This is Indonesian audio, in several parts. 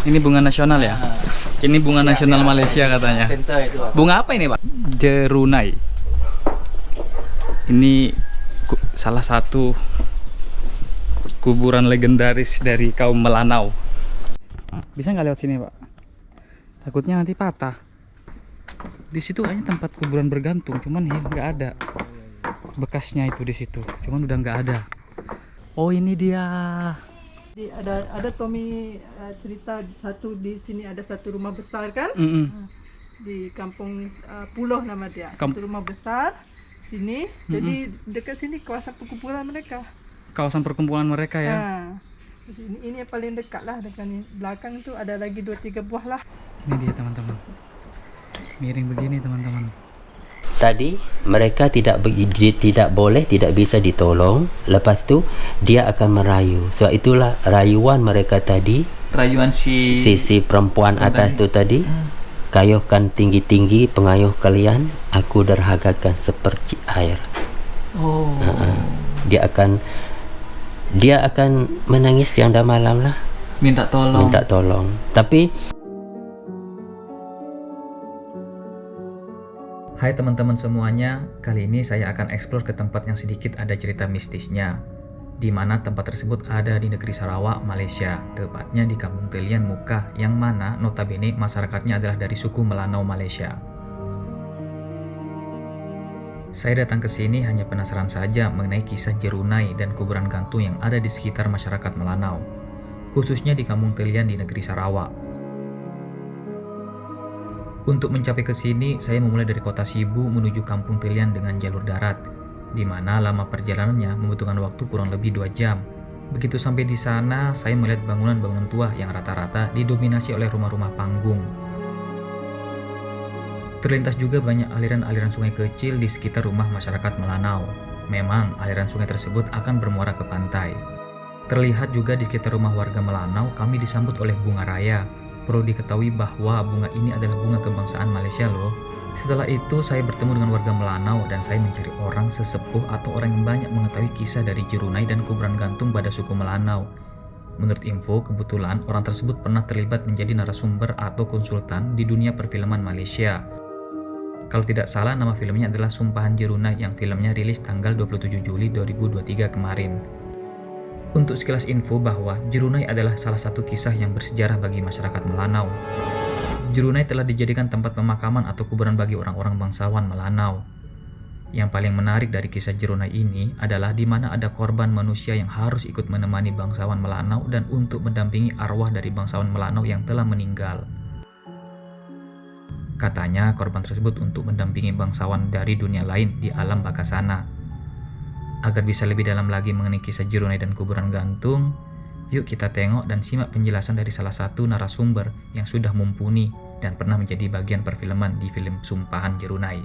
Ini bunga nasional ya? Ini bunga nasional Malaysia katanya. Bunga apa ini, Pak? Jerunai. Ini salah satu kuburan legendaris dari kaum Melanau. Bisa nggak lewat sini, Pak? Takutnya nanti patah. Di situ kayaknya tempat kuburan bergantung, cuman nggak ada bekasnya itu di situ. Cuman udah nggak ada. Oh, ini dia. Ada Tommy cerita satu di sini ada satu rumah besar kan? Di kampung Puloh nama dia. Satu rumah besar sini. Jadi dekat sini kawasan perkumpulan mereka. Kawasan perkumpulan mereka ya. Ini yang paling dekat lah dekat ini. Belakang itu ada lagi 2-3 buah lah. Ini dia teman-teman. Miring begini teman-teman. Tadi mereka tidak boleh, tidak bisa ditolong. Lepas tu dia akan merayu. Sebab itulah rayuan mereka tadi. Rayuan si perempuan atas tu tadi. Kayuhkan tinggi-tinggi pengayuh kalian, aku derhagakan seperti air. Oh. Dia akan menangis siang dan malam lah. Minta tolong. Tapi hai teman-teman semuanya, kali ini saya akan eksplor ke tempat yang sedikit ada cerita mistisnya, di mana tempat tersebut ada di negeri Sarawak, Malaysia, tepatnya di Kampung Telian Mukah, yang mana notabene masyarakatnya adalah dari suku Melanau Malaysia. Saya datang ke sini hanya penasaran saja mengenai kisah Jerunai dan kuburan gantung yang ada di sekitar masyarakat Melanau, khususnya di Kampung Telian di negeri Sarawak. Untuk mencapai ke sini, saya memulai dari kota Sibu menuju Kampung Telian dengan jalur darat, di mana lama perjalanannya membutuhkan waktu kurang lebih 2 jam. Begitu sampai di sana, saya melihat bangunan-bangunan tua yang rata-rata didominasi oleh rumah-rumah panggung. Terlintas juga banyak aliran-aliran sungai kecil di sekitar rumah masyarakat Melanau. Memang aliran sungai tersebut akan bermuara ke pantai. Terlihat juga di sekitar rumah warga Melanau kami disambut oleh bunga raya. Perlu diketahui bahwa bunga ini adalah bunga kebangsaan Malaysia loh. Setelah itu saya bertemu dengan warga Melanau dan saya mencari orang sesepuh atau orang yang banyak mengetahui kisah dari Jerunai dan kuburan gantung pada suku Melanau. Menurut info, kebetulan orang tersebut pernah terlibat menjadi narasumber atau konsultan di dunia perfilman Malaysia. Kalau tidak salah, nama filmnya adalah Sumpahan Jerunai yang filmnya rilis tanggal 27 Juli 2023 kemarin. Untuk sekilas info bahwa Jerunai adalah salah satu kisah yang bersejarah bagi masyarakat Melanau. Jerunai telah dijadikan tempat pemakaman atau kuburan bagi orang-orang bangsawan Melanau. Yang paling menarik dari kisah Jerunai ini adalah di mana ada korban manusia yang harus ikut menemani bangsawan Melanau dan untuk mendampingi arwah dari bangsawan Melanau yang telah meninggal. Katanya korban tersebut untuk mendampingi bangsawan dari dunia lain di alam baka sana. Agar bisa lebih dalam lagi mengenai kisah Jerunai dan kuburan gantung, yuk kita tengok dan simak penjelasan dari salah satu narasumber yang sudah mumpuni dan pernah menjadi bagian perfilman di film Sumpahan Jerunai.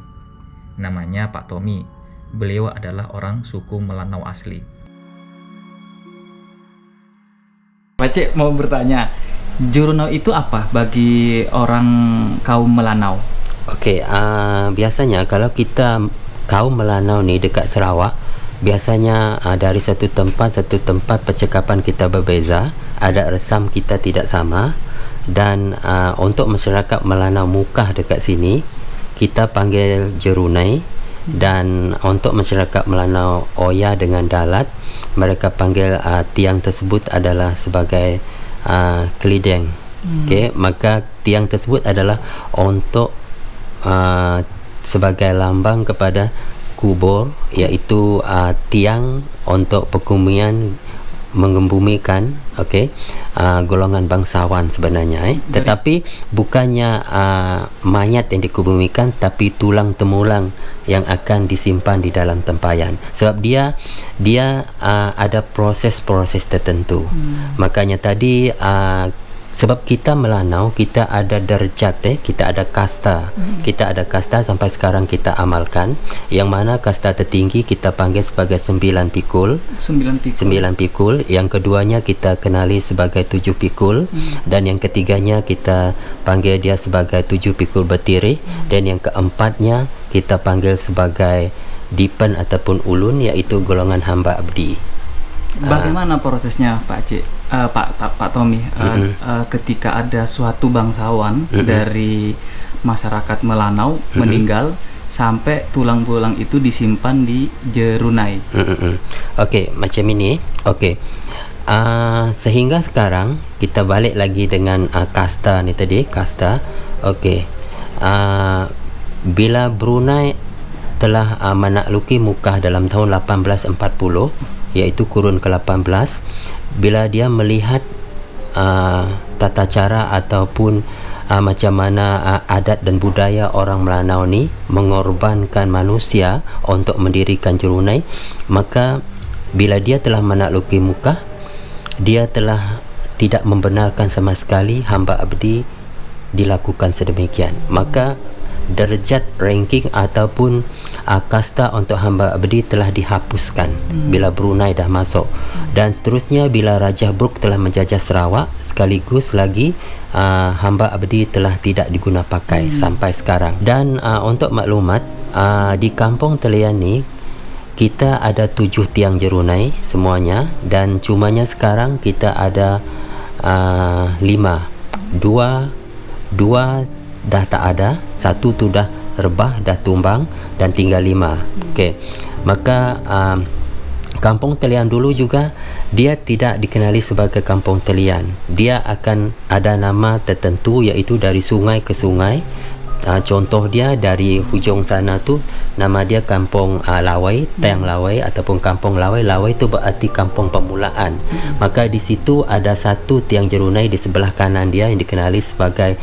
Namanya Pak Tommy. Beliau adalah orang suku Melanau asli. Pak Cik mau bertanya, Jerunai itu apa bagi orang kaum Melanau? Okey, biasanya kalau kita kaum Melanau ni dekat Sarawak, biasanya dari satu tempat percakapan kita berbeza, adat resam kita tidak sama, dan untuk masyarakat Melanau Mukah dekat sini kita panggil Jerunai, dan untuk masyarakat Melanau Oya dengan Dalat mereka panggil tiang tersebut adalah sebagai kelideng. Okey, maka tiang tersebut adalah untuk sebagai lambang kepada kubur, iaitu tiang untuk perkumian mengembumikan golongan bangsawan sebenarnya tetapi bukannya mayat yang dikebumikan, tapi tulang temulang yang akan disimpan di dalam tempayan, sebab dia ada proses-proses tertentu. Makanya tadi sebab kita Melanau, kita ada darjat, kita ada kasta. Kita ada kasta sampai sekarang kita amalkan, yang mana kasta tertinggi kita panggil sebagai 9 pikul. 9 pikul. Yang keduanya kita kenali sebagai 7 pikul. Dan yang ketiganya kita panggil dia sebagai 7 pikul bertirih. Dan yang keempatnya kita panggil sebagai dipen ataupun ulun, iaitu golongan hamba abdi. Bagaimana prosesnya Pak Cik, Pak Tommy, ketika ada suatu bangsawan dari masyarakat Melanau meninggal sampai tulang-tulang itu disimpan di Jerunai? Okey, macam ini. Okey. Sehingga sekarang kita balik lagi dengan kasta ni tadi, kasta. Okey. Bila Brunei telah menakluki Mekah dalam tahun 1840, iaitu kurun ke-18, bila dia melihat tata cara ataupun macam mana adat dan budaya orang Melanau ni mengorbankan manusia untuk mendirikan Jerunai, maka bila dia telah menakluki Mekah, dia telah tidak membenarkan sama sekali hamba abdi dilakukan sedemikian. Maka derajat ranking ataupun kasta untuk hamba abdi telah dihapuskan bila Brunei dah masuk, dan seterusnya bila Raja Brooke telah menjajah Sarawak, sekaligus lagi hamba abdi telah tidak diguna pakai sampai sekarang. Dan untuk maklumat, di Kampung Telian ni kita ada 7 tiang Jerunai semuanya, dan cumanya sekarang kita ada 5. Dua dah tak ada, 1 tu dah rebah, dah tumbang, dan tinggal 5. Okey. Maka Kampung Telian dulu juga dia tidak dikenali sebagai Kampung Telian. Dia akan ada nama tertentu, iaitu dari sungai ke sungai. Contoh dia dari hujung sana tu nama dia Kampung Lawai, Tiang Lawai ataupun Kampung Lawai. Lawai tu berarti kampung permulaan. Maka di situ ada 1 tiang Jerunai di sebelah kanan dia yang dikenali sebagai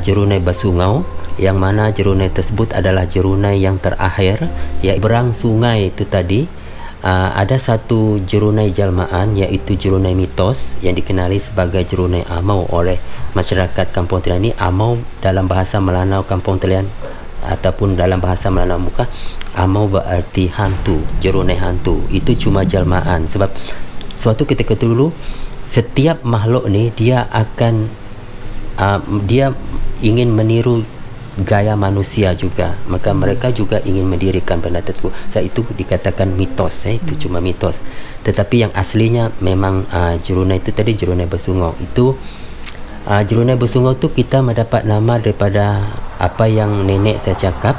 Jerunai Basungau, yang mana Jerunai tersebut adalah Jerunai yang terakhir, iaitu berang sungai itu tadi. Ada 1 Jerunai jalmaan, iaitu Jerunai mitos yang dikenali sebagai Jerunai Amau oleh masyarakat Kampung Telian ni. Amau dalam bahasa Melanau Kampung Telian ataupun dalam bahasa Melanau Mekah, Amau berarti hantu, Jerunai hantu. Itu cuma jalmaan, sebab suatu ketika dulu setiap makhluk ni dia akan dia ingin meniru gaya manusia juga, maka mereka juga ingin mendirikan benda tersebut. Sebab itu dikatakan mitos, itu cuma mitos. Tetapi yang aslinya memang Jerunai itu tadi, Jerunai Basungau. Itu Jerunai Basungau tu kita mendapat nama daripada apa yang nenek saya cakap,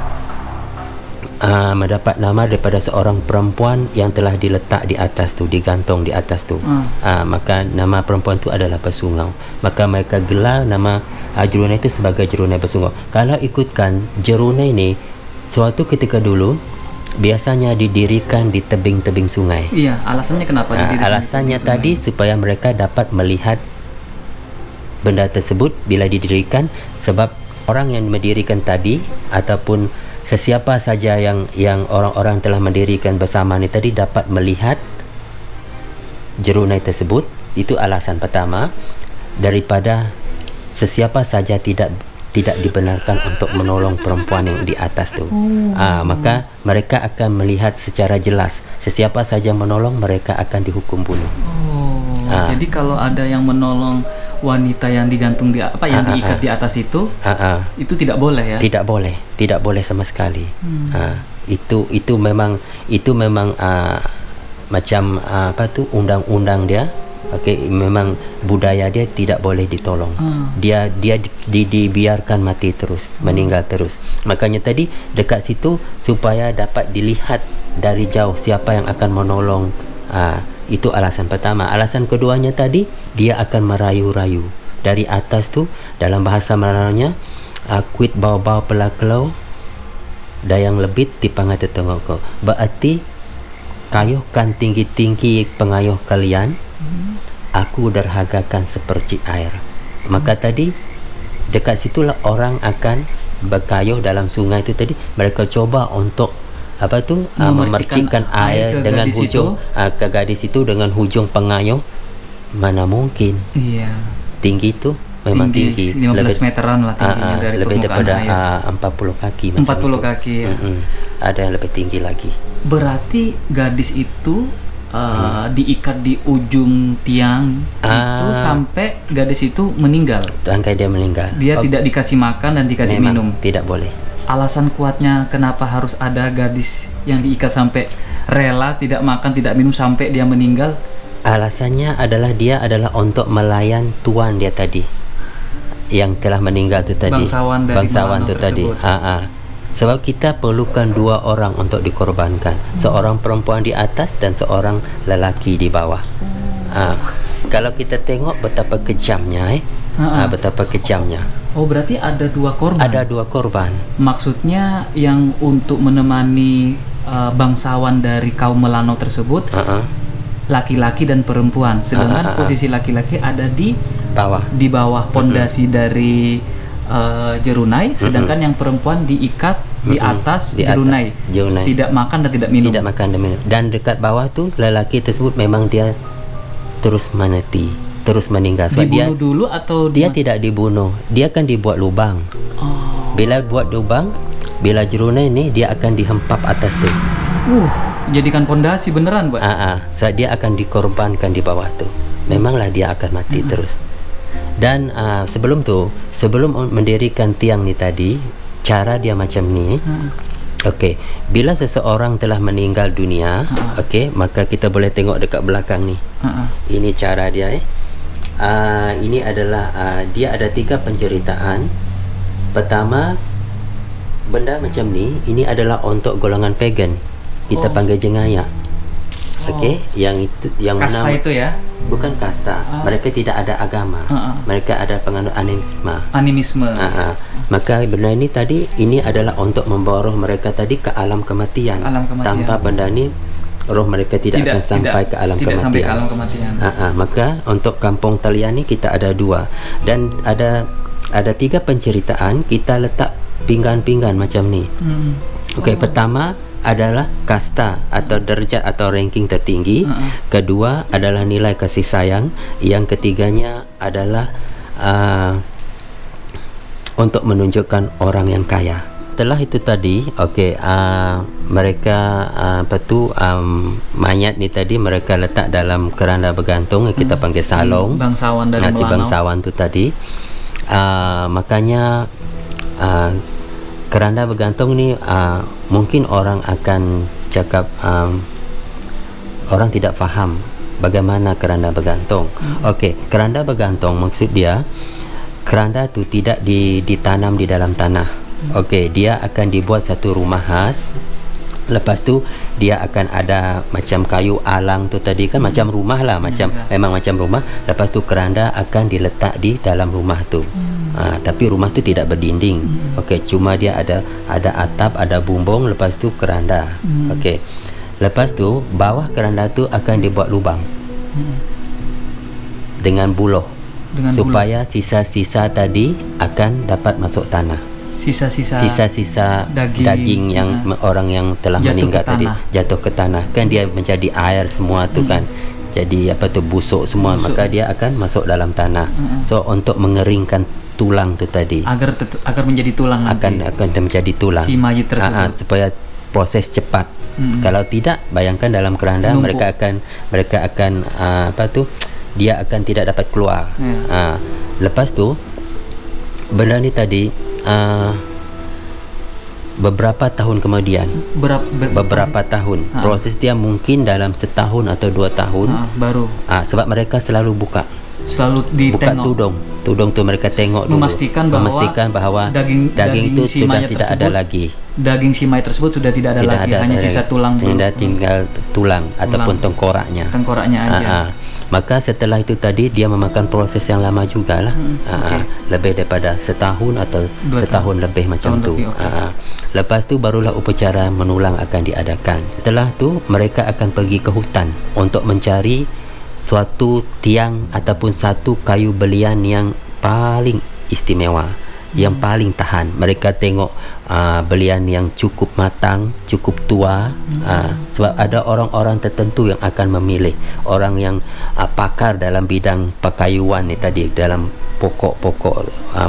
mendapat nama daripada seorang perempuan yang telah diletak di atas tu, digantung di atas tu. Maka nama perempuan tu adalah Basungau. Maka mereka gelar nama Jerunai itu sebagai Jerunai Basungau. Kalau ikutkan Jerunai ni, suatu ketika dulu biasanya didirikan di tebing-tebing sungai. Iya, alasannya kenapa didirikan? Alasannya tadi supaya mereka dapat melihat benda tersebut bila didirikan, sebab orang yang mendirikan tadi ataupun sesiapa saja yang orang-orang telah mendirikan bersama ni tadi dapat melihat Jerunai tersebut. Itu alasan pertama, daripada sesiapa saja tidak dibenarkan untuk menolong perempuan yang di atas tu. Maka mereka akan melihat secara jelas sesiapa saja menolong mereka akan dihukum bunuh. Jadi kalau ada yang menolong wanita yang digantung di yang diikat di atas itu tidak boleh ya? Tidak boleh sama sekali. Itu memang macam undang-undang dia. Okey, memang budaya dia tidak boleh ditolong. Dia dibiarkan mati terus, meninggal terus. Makanya tadi dekat situ supaya dapat dilihat dari jauh siapa yang akan menolong. Itu alasan pertama. Alasan keduanya tadi, dia akan merayu-rayu dari atas tu. Dalam bahasa Melanaunya, kuit bau-bau pelaklau dayang lebit dipangat tetengok kau. Berarti kayuhkan tinggi-tinggi pengayuh kalian, aku derhagakan seperti air. Maka tadi dekat situlah orang akan berkayuh dalam sungai itu tadi. Mereka coba untuk memercikkan air dengan hujung ke gadis itu dengan hujung pengayuh. Mana mungkin. Tinggi itu memang tinggi 15 meteran lah tingginya dari lebih daripada 40 kaki 40 kaki ya. Ada yang lebih tinggi lagi. Berarti gadis itu diikat di ujung tiang itu sampai gadis itu meninggal. Sampai dia meninggal. Dia tidak dikasih makan dan dikasih minum. Tidak boleh. Alasan kuatnya kenapa harus ada gadis yang diikat sampai rela tidak makan tidak minum sampai dia meninggal, Alasannya adalah dia adalah untuk melayan tuan dia tadi yang telah meninggal tu tadi, bangsawan tu tadi. Sebab kita perlukan 2 orang untuk dikorbankan, seorang perempuan di atas dan seorang lelaki di bawah. Kalau kita tengok betapa kejamnya, betapa kejamnya. Oh, berarti ada 2 korban. Ada 2 korban. Maksudnya yang untuk menemani bangsawan dari kaum Melanau tersebut, laki-laki dan perempuan, sedangkan posisi laki-laki ada di bawah pondasi dari Jerunai, sedangkan yang perempuan diikat di atas Jerunai, tidak makan dan tidak minum. Tidak makan dan minum. Dan dekat bawah tu lelaki tersebut memang dia terus mati, terus meninggal. Sebab dibunuh dulu atau dia tidak dibunuh, dia akan dibuat lubang. Bila buat lubang, bila Jerunai ni dia akan dihempap atas tu. Jadikan pondasi beneran, Pak. Sebab dia akan dikorbankan di bawah tu. Memanglah dia akan mati terus. Dan sebelum mendirikan tiang ni tadi, cara dia macam ni. Okey, bila seseorang telah meninggal dunia, maka kita boleh tengok dekat belakang ni. Ini cara dia. Ini adalah dia ada 3 penceritaan. Pertama, benda macam ni, ini adalah untuk golongan pagan. Kita panggil jengaya. Yang itu, yang kasta mana, itu ya? Bukan kasta. Mereka tidak ada agama. Mereka ada penganut animisme. Maka benda ini tadi, ini adalah untuk membawa roh mereka tadi ke alam kematian. Tanpa benda ni, roh mereka tidak akan sampai ke alam kematian. Maka untuk kampung talian ni kita ada 2 dan ada 3 penceritaan. Kita letak pinggan-pinggan macam ni. Pertama adalah kasta atau derajat atau ranking tertinggi. Kedua adalah nilai kasih sayang. Yang ketiganya adalah untuk menunjukkan orang yang kaya. Setelah itu tadi, mereka mayat ni tadi mereka letak dalam keranda bergantung yang kita panggil salong. Bangsawan dari Melanau. Bangsawan tu tadi. Makanya keranda bergantung ni mungkin orang akan cakap orang tidak faham bagaimana keranda bergantung. Keranda bergantung maksud dia keranda tu tidak ditanam di dalam tanah. Dia akan dibuat satu rumah khas. Lepas tu dia akan ada macam kayu alang tu tadi kan, macam rumah lah, memang macam rumah. Lepas tu keranda akan diletak di dalam rumah tu. Tapi rumah tu tidak berdinding. Cuma dia ada atap, ada bumbung, lepas tu keranda. Lepas tu bawah keranda tu akan dibuat lubang dengan buluh, supaya sisa-sisa tadi akan dapat masuk tanah. Sisa-sisa daging yang orang yang telah meninggal tadi jatuh ke tanah kan, dia menjadi air semua tu kan, jadi busuk semua, maka dia akan masuk dalam tanah. So untuk mengeringkan tulang tu tadi, agar menjadi tulang, akan menjadi tulang si mayit tersebut, supaya proses cepat. Kalau tidak, bayangkan dalam keranda mereka akan dia akan tidak dapat keluar. Lepas tu benda ni tadi beberapa tahun kemudian, beberapa tahun proses dia mungkin dalam 1 tahun atau 2 tahun baru. Sebab mereka selalu buka ditengok. tudung tu mereka tengok dulu, memastikan bahawa daging itu si sudah tidak ada lagi. Daging si mayat tersebut sudah tidak ada lagi, hanya sisa tulang. Tinggal tulang ataupun tengkoraknya aja. Maka setelah itu tadi dia memakan proses yang lama jugalah. Lebih daripada 1 tahun atau 2 tahun lebih macam tu. Lepas tu barulah upacara menulang akan diadakan. Setelah tu mereka akan pergi ke hutan untuk mencari suatu tiang ataupun satu kayu belian yang paling istimewa, yang paling tahan. Mereka tengok belian yang cukup matang, cukup tua. Sebab ada orang-orang tertentu yang akan memilih, orang yang pakar dalam bidang pakayuan ni tadi, dalam pokok-pokok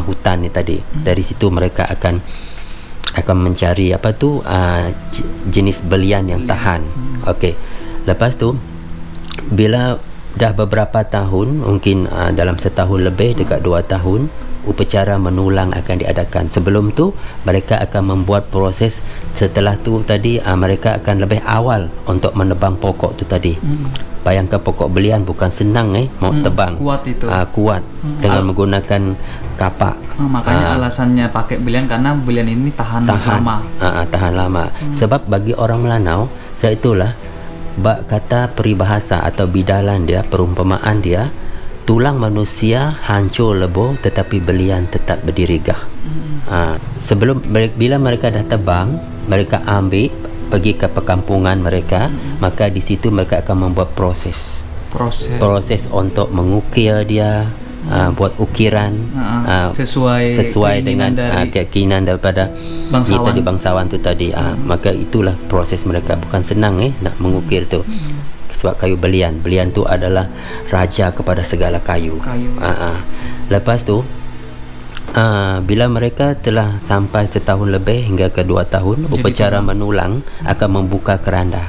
hutan ni tadi. Dari situ mereka akan mencari jenis belian yang tahan. Lepas tu bila dah beberapa tahun, mungkin dalam 1 tahun lebih, dekat 2 tahun, upacara menulang akan diadakan. Sebelum tu mereka akan membuat proses. Setelah tu tadi mereka akan lebih awal untuk menebang pokok tu tadi. bayangkan pokok belian bukan senang mau tebang. Kuat itu. Kuat dengan menggunakan kapak. Makanya alasannya pakai belian karena belian ini tahan lama. Tahan lama. Sebab bagi orang Melanau, itulah bak kata peribahasa atau bidalan dia, perumpamaan dia, tulang manusia hancur lebur tetapi belian tetap berdiri gah. Bila mereka dah tebang, mereka ambil pergi ke perkampungan mereka, maka di situ mereka akan membuat proses untuk mengukir dia, buat ukiran sesuai dengan keyakinan daripada kita di bangsawan tu tadi. Maka itulah proses mereka, bukan senang nak mengukir tu. Sebab kayu belian tu adalah raja kepada segala kayu. Lepas tu bila mereka telah sampai setahun lebih hingga ke 2 tahun, upacara menulang akan membuka keranda.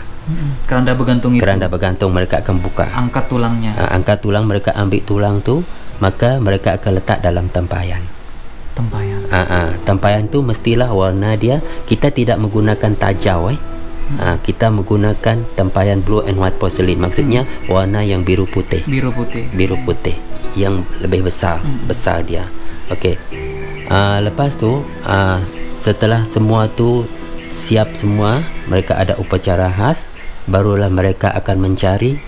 Keranda bergantung itu. Keranda bergantung mereka akan buka. Angkat tulangnya. Angkat tulang, mereka ambil tulang tu, maka mereka akan letak dalam tempayan. Tempayan tu mestilah warna dia, kita tidak menggunakan tajau kita menggunakan tempayan blue and white porcelain. Maksudnya warna yang biru putih yang lebih besar dia. Okey. Lepas tu setelah semua tu siap semua, mereka ada upacara khas, barulah mereka akan mencari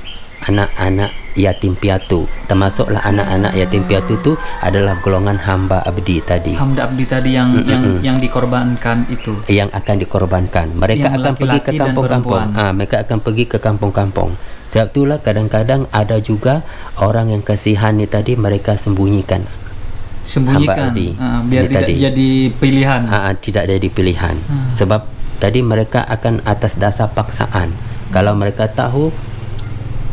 anak-anak yatim piatu. Termasuklah anak-anak yatim piatu tu adalah golongan hamba abdi tadi. Hamba abdi tadi yang dikorbankan itu. Yang akan dikorbankan. Mereka akan pergi ke kampung-kampung. Mereka akan pergi ke kampung-kampung. Sebab itulah kadang-kadang ada juga orang yang kasihan ni tadi mereka sembunyikan biar tidak jadi pilihan. Tidak jadi pilihan. Sebab tadi mereka akan atas dasar paksaan. Kalau mereka tahu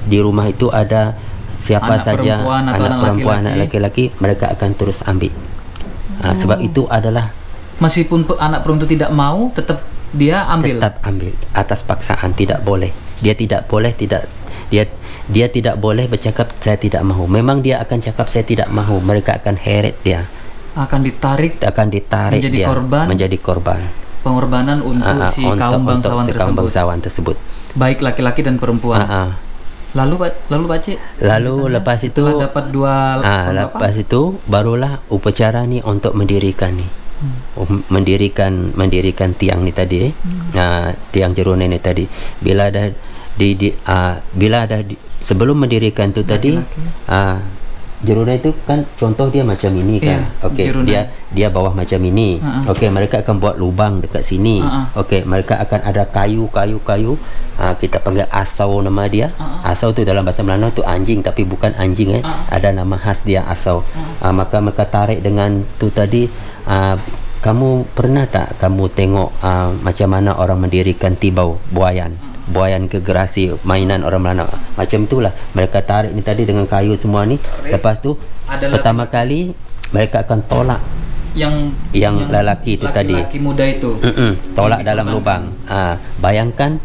di rumah itu ada siapa anak saja anak perempuan, anak laki-laki, mereka akan terus ambil. Sebab itu adalah meskipun anak perempuan itu tidak mau, tetap dia ambil. Tetap ambil atas paksaan, tidak boleh. Dia tidak boleh bercakap saya tidak mahu. Memang dia akan cakap saya tidak mahu. Mereka akan heret dia. Akan ditarik menjadi korban. Pengorbanan untuk kaum bangsawan tersebut. Baik laki-laki dan perempuan. Lalu Pak Cik, lepas itu dapat dua lepas itu barulah upacara ni untuk mendirikan ni. Mendirikan tiang ni tadi tiang jeruna ni tadi. Bila ada sebelum mendirikan tu tadi jeruna itu kan contoh dia macam ini kan. Okey, dia bawah macam ini. Okey, mereka akan buat lubang dekat sini. Okey, mereka akan ada kayu. Kita panggil asau nama dia. Asau tu dalam bahasa Melanau tu anjing, tapi bukan anjing ada nama khas dia asau. Maka mereka tarik dengan tu tadi. Kamu pernah tak kamu tengok macam mana orang mendirikan tibau buayan ke gerasi, mainan orang Melanau macam itulah. Mereka tarik ni tadi dengan kayu semua ni. Lepas tu pertama kali mereka akan tolak yang lelaki tu tadi, lelaki muda itu tolak dalam lubang. Bayangkan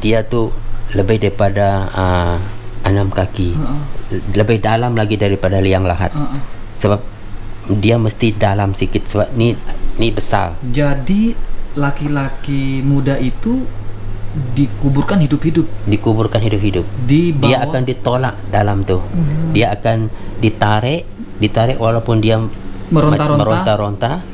dia tu lebih daripada 6 kaki, lebih dalam lagi daripada liang lahat. Sebab dia mesti dalam sikit, sebab ni besar. Jadi laki-laki muda itu dikuburkan hidup-hidup. Dia akan ditolak dalam tu. Dia akan ditarik walaupun dia meronta-ronta,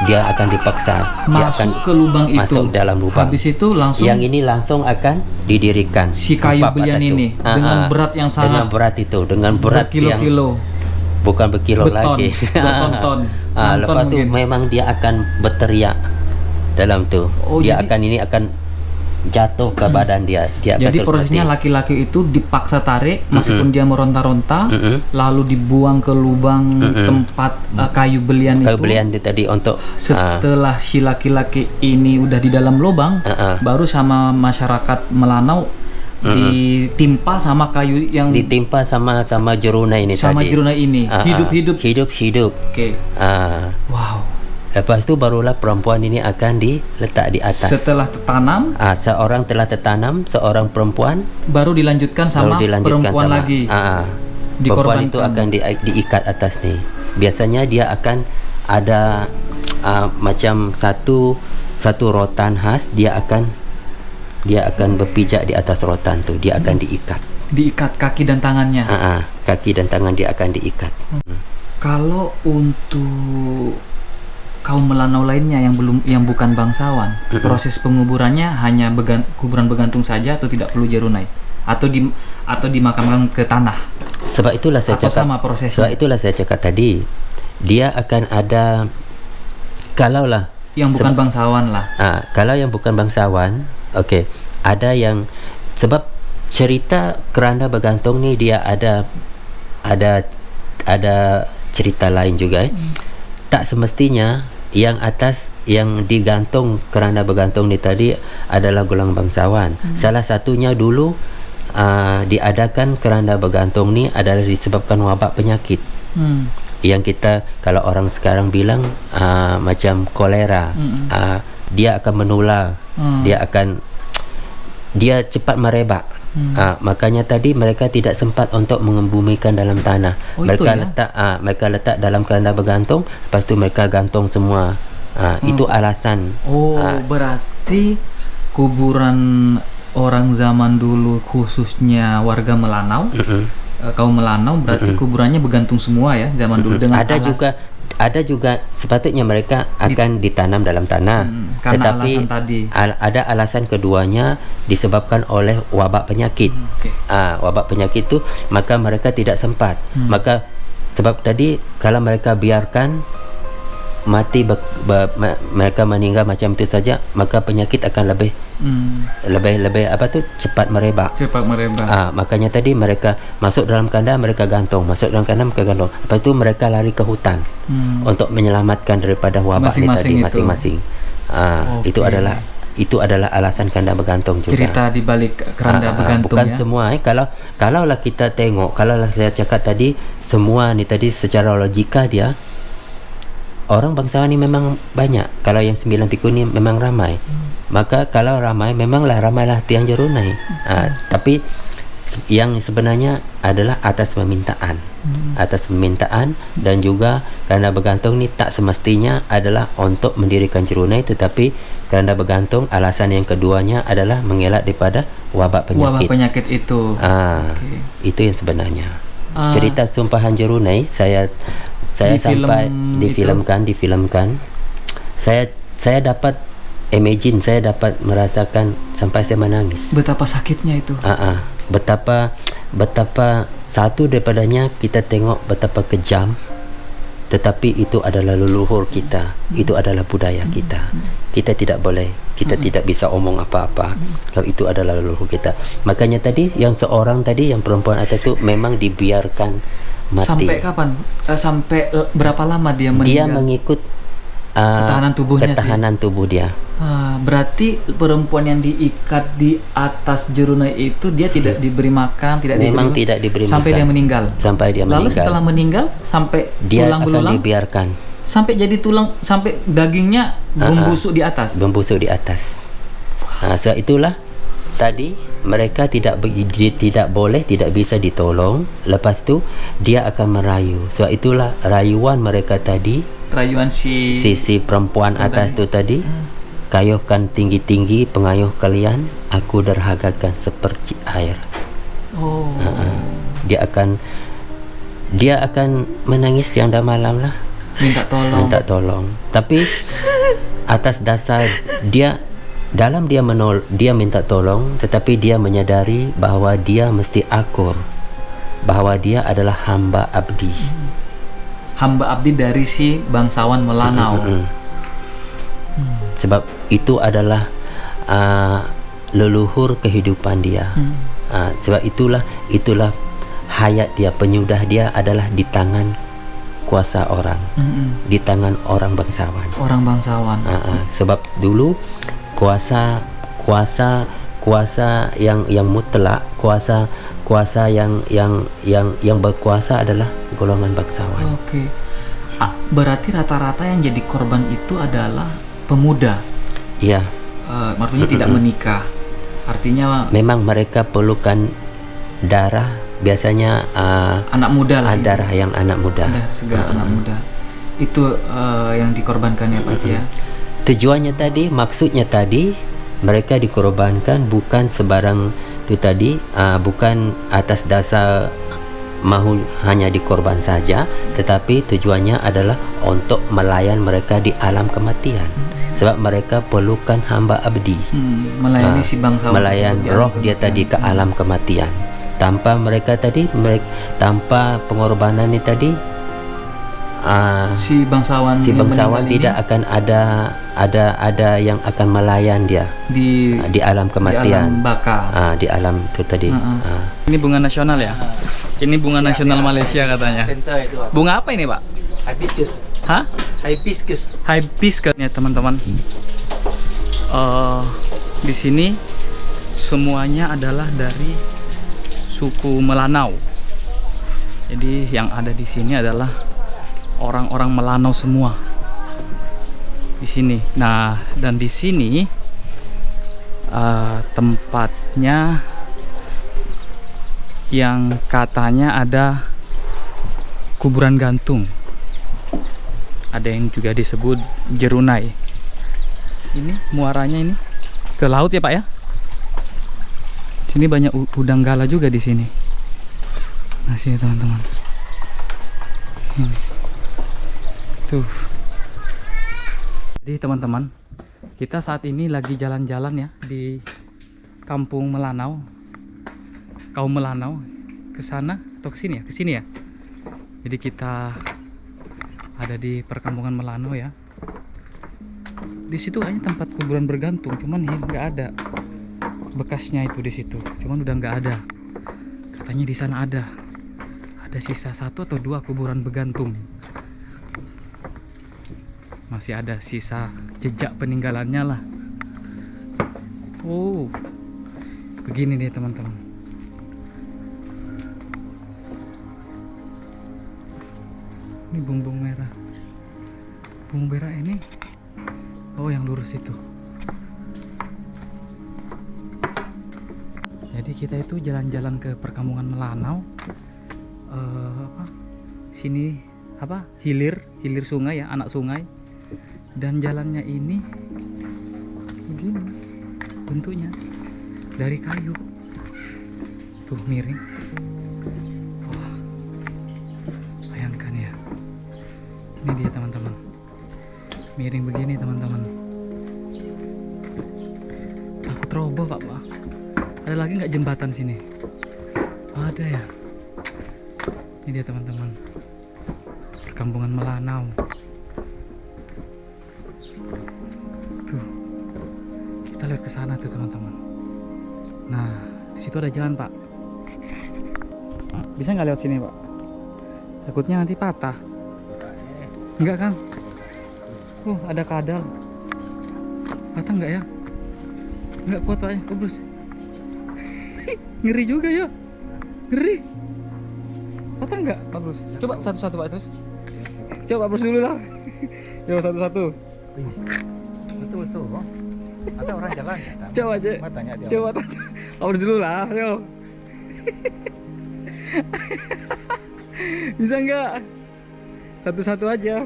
dia akan dipaksa. Dia akan ke lubang itu. Masuk dalam lubang. Habis itu langsung yang ini langsung akan didirikan. Si kayu belian ini dengan berat yang sangat. Dengan berat itu, dengan berat kilo-kilo. Bukan berkilo lagi. Berton-ton. Lepas tu memang dia akan berteriak dalam tu. Dia akan jatuh ke badan dia. Jadi prosesnya laki-laki itu dipaksa tarik meskipun dia meronta-ronta, lalu dibuang ke lubang tempat kayu belian itu tadi untuk setelah si laki-laki ini udah di dalam lubang, baru sama masyarakat Melanau ditimpa sama kayu yang ditimpa sama jeruna ini sama tadi. Jeruna ini hidup. Okey. Wow. Lepas tu barulah perempuan ini akan diletak di atas. Setelah tertanam, seorang telah tertanam, seorang perempuan baru dilanjutkan sama perempuan lagi. Perempuan itu akan diikat atas ni. Biasanya dia akan ada macam satu rotan khas, dia akan dia akan berpijak di atas rotan tuh, dia akan diikat. Diikat kaki dan tangannya. Kaki dan tangan dia akan diikat. Kalau untuk kaum Melanau lainnya yang bukan bangsawan, proses penguburannya hanya kuburan bergantung saja atau tidak perlu jarunai? Atau dimakamkan ke tanah? Sebab itulah saya atau cakap. Sama prosesnya? Sebab itulah saya cakap tadi, dia akan ada, kalaulah yang bukan bangsawan lah. Kalau yang bukan bangsawan, okey, ada yang, sebab cerita keranda bergantung ni dia ada cerita lain juga. Tak semestinya yang atas yang digantung keranda bergantung ni tadi adalah golongan bangsawan. Salah satunya dulu diadakan keranda bergantung ni adalah disebabkan wabak penyakit. Yang kita, kalau orang sekarang bilang macam kolera, dia akan menular, dia cepat merebak. Makanya tadi mereka tidak sempat untuk mengembumikan dalam tanah. Mereka letak dalam keranda bergantung, lepas tu mereka gantung semua. Itu alasan. Berarti kuburan orang zaman dulu, khususnya warga Melanau, kaum Melanau, berarti kuburannya bergantung semua ya zaman dulu. Dengan ada juga sepatutnya mereka akan ditanam dalam tanah, tetapi ada alasan keduanya disebabkan oleh wabak penyakit. Wabak penyakit tu, maka mereka tidak sempat. Maka sebab tadi kalau mereka biarkan mati, mereka meninggal macam itu saja, maka penyakit akan lebih cepat merebak. Makanya tadi mereka masuk dalam kandang, mereka gantung, masuk dalam kandang, mereka gantung. Lepas tu mereka lari ke hutan untuk menyelamatkan daripada wabak masing-masing. Itu adalah alasan kandang bergantung juga. Cerita di balik keranda bergantung bukan ya. Semua kalaulah kita tengok, kalaulah saya cakap tadi, semua ni tadi secara logika dia, orang bangsawan ni memang banyak. Kalau yang 9 pikul ni memang ramai. Maka kalau ramai, memanglah ramailah tiang jarunai. Tapi yang sebenarnya adalah atas permintaan. Atas permintaan, dan juga keranda bergantung ni tak semestinya adalah untuk mendirikan jarunai, tetapi keranda bergantung alasan yang keduanya adalah mengelak daripada wabak penyakit. Wabak penyakit itu. Itu yang sebenarnya. Cerita sumpahan jarunai saya sampai difilmkan. Saya dapat imagine, saya dapat merasakan sampai saya menangis. Betapa sakitnya itu. Betapa satu daripadanya kita tengok betapa kejam, tetapi itu adalah leluhur kita, itu adalah budaya kita. Kita tidak boleh, kita tidak bisa omong apa-apa kalau itu adalah leluhur kita. Makanya tadi yang seorang tadi, yang perempuan atas itu memang dibiarkan mati. Sampai kapan? Sampai berapa lama dia meninggal? Dia mengikut ketahanan tubuh dia. Berarti perempuan yang diikat di atas jarunai itu dia tidak diberi makan, tidak diberi sampai makan. Dia meninggal. Sampai dia Lalu meninggal. setelah meninggal sampai dia tulang akan belulang dibiarkan. Sampai jadi tulang, sampai dagingnya membusuk di atas. Membusuk di atas. So itulah tadi mereka tidak bisa ditolong. Lepas tu dia akan merayu. So itulah rayuan mereka tadi. Rayuan si perempuan atas tu tadi. Kayuhkan tinggi-tinggi pengayuh kalian, aku derhagakan seperti air. Dia akan menangis siang dan malam lah, minta tolong. Tapi atas dasar dia minta tolong, tetapi dia menyadari bahawa dia mesti akur, bahawa dia adalah hamba abdi. Hamba abdi dari si bangsawan Melanau. Sebab itu adalah leluhur kehidupan dia. Sebab itulah hayat dia, penyudah dia adalah di tangan kuasa orang, di tangan orang bangsawan. Sebab dulu kuasa yang mutlak, kuasa yang berkuasa adalah golongan bangsawan. Berarti rata-rata yang jadi korban itu adalah pemuda. Iya. Maksudnya tidak menikah. Artinya memang mereka perlukan darah, biasanya anak muda lah. Darah yang anak muda. Anak muda. Itu yang dikorbankan ya Pak ya. Tujuannya tadi, maksudnya tadi mereka dikorbankan bukan sebarang itu tadi, bukan atas dasar mahu hanya dikorban saja, tetapi tujuannya adalah untuk melayan mereka di alam kematian. Sebab mereka perlukan hamba abdi, melayani si bangsawan, melayan roh dia tadi ke alam kematian. Tanpa mereka tadi, tanpa pengorbanan ini tadi, si bangsawan tidak akan ada yang akan melayan dia di alam kematian, di alam baka, di alam itu tadi. Ini bunga nasional ya? Ini bunga nasional Malaysia katanya. Bunga apa ini, Pak? Hibiscus. Hah? Hibiscus. Hibiscus ya, teman-teman. Di sini semuanya adalah dari suku Melanau. Jadi yang ada di sini adalah orang-orang Melanau semua. Di sini. Nah, dan di sini tempatnya yang katanya ada kuburan gantung. Ada yang juga disebut Jerunai. Ini muaranya ini ke laut ya, Pak ya? Sini banyak udang gala juga di sini. Nah, sini teman-teman. Ini. Tuh. Jadi teman-teman, kita saat ini lagi jalan-jalan ya di Kampung Melanau. Kaum Melanau ke sana atau ke sini ya? Ke sini ya. Jadi kita ada di perkampungan Melanau ya. Di situ hanya tempat kuburan bergantung, cuman nggak ada bekasnya itu di situ. Cuman udah nggak ada. Katanya di sana ada sisa 1 atau 2 kuburan bergantung. Masih ada sisa jejak peninggalannya lah. Oh, begini nih teman-teman. Ini bumbung merah. Bumbung merah ini, oh yang lurus itu. Jadi kita itu jalan-jalan ke perkampungan Melanau. Sini hilir sungai ya, anak sungai. Dan jalannya ini begini bentuknya, dari kayu. Tuh miring. Wah, bayangkan ya. Ini dia teman-teman, miring begini teman-teman. Takut roboh Pak. Ada lagi nggak jembatan sini? Ada ya. Ini dia teman-teman, perkampungan Melanau. Tuh, kita lihat ke sana tuh teman-teman. Nah, di situ ada jalan Pak. Bisa nggak lewat sini Pak? Takutnya nanti patah. Enggak kan? Ada kadal. Patah enggak ya? Enggak kuat Pak ya, Bruce. Ngeri juga ya. Ngeri. Patah enggak Pak Bruce? Coba satu-satu Pak terus. Coba Bruce dulu lah. Coba satu-satu. Betul. Ada orang jalan. Coba aja. Coba tanya. Bruce dulu lah, ayo. Bisa enggak? Satu-satu aja.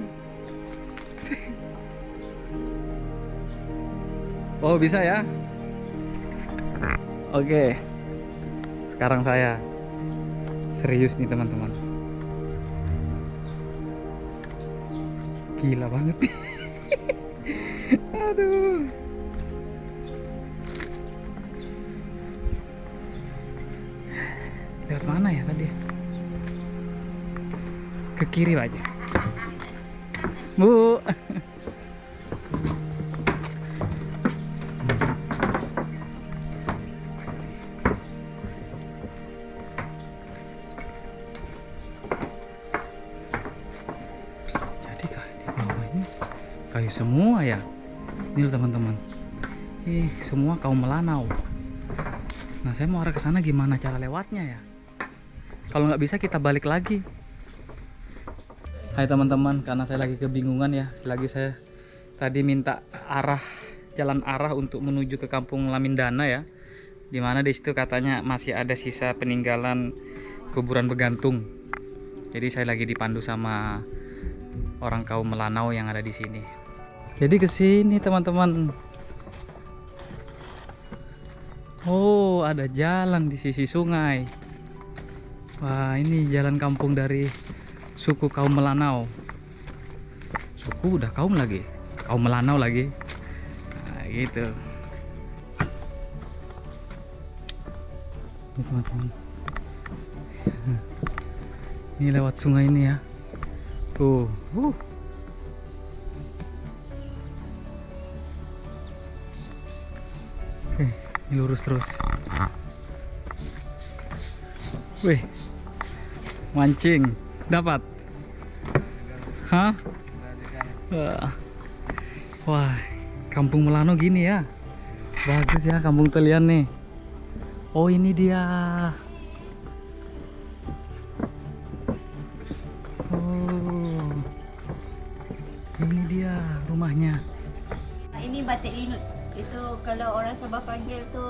Oh bisa ya. Oke. Sekarang saya serius nih teman-teman. Gila banget. Aduh. Lewat mana ya tadi? Ke kiri aja. Bu. Jadi di bawah ini kayu semua ya. Ini loh teman-teman. Semua kaum Melanau. Nah, saya mau arah ke sana, gimana cara lewatnya ya? Kalau nggak bisa kita balik lagi. Hai teman-teman, karena saya lagi kebingungan ya. Saya tadi minta jalan arah untuk menuju ke Kampung Lamindana ya. Dimana di situ katanya masih ada sisa peninggalan kuburan bergantung. Jadi saya lagi dipandu sama orang kaum Melanau yang ada di sini. Jadi ke sini teman-teman. Oh, ada jalan di sisi sungai. Wah, ini jalan kampung dari suku kaum Melanau. Suku udah kaum lagi, kaum Melanau lagi. Nah, gitu. Ini teman-teman. Ini lewat sungai ini ya. Tuh. Oke, ini lurus terus. Wih, mancing dapat. Hah? Wah, kampung Melanau gini ya. Bagus ya kampung Telian nih. Oh, ini dia. Oh, ini dia rumahnya. Ini batik linut. Itu kalau orang Sabah panggil tu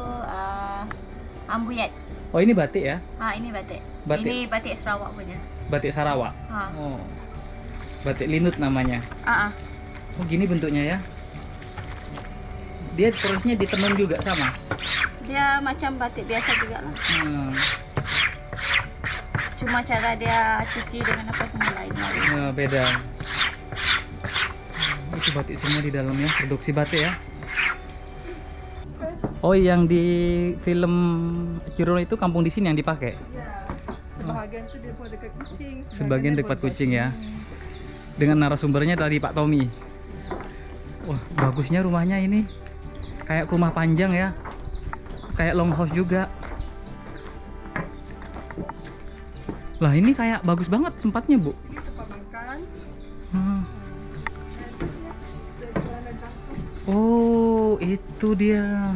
ambuyat. Oh, ini batik ya? Ini batik. Batik. Ini batik Sarawak punya. Batik Sarawak. Ha. Oh, batik linut namanya. Oh, gini bentuknya ya? Dia prosesnya ditenun juga sama? Dia macam batik biasa juga lah. Cuma cara dia cuci dengan apa semua lain lagi. Beda. Itu batik semua di dalamnya, produksi batik ya. Oh, yang di film Ciro itu kampung di sini yang dipakai. Ya, sebahagian tu dia buat dekat kucing. Sebagian dia dekat buat kucing ya. sini. Dengan narasumbernya dari Pak Tommy. Wah, bagusnya rumahnya ini. Kayak rumah panjang ya. Kayak longhouse juga. Lah, ini kayak bagus banget tempatnya, Bu. Ini tempat makan. Oh, itu dia.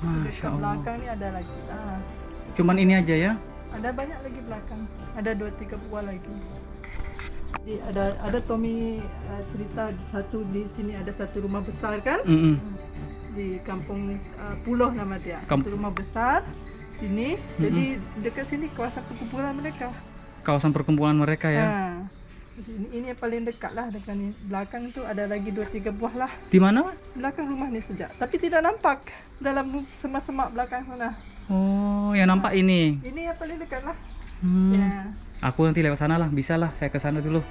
Masya Dekat Allah. belakang ni ada lagi. Cuman ini aja ya? Ada banyak lagi belakang. Ada 2-3 buah lagi. Jadi ada Tommy cerita satu di sini ada satu rumah besar kan? Di kampung Puloh nama dia. Satu rumah besar sini. Jadi dekat sini kawasan perkumpulan mereka. Kawasan perkumpulan mereka ya? Ini yang paling dekat lah dekat ni. Belakang tu ada lagi 2-3 buah lah. Di mana? Belakang rumah ni sejak. Tapi tidak nampak dalam semak-semak belakang sana. Oh, yang nampak ini. Ini yang paling dekat lah. Hmm. Ya. Aku nanti lewat sana lah, bisa lah saya ke sana dulu.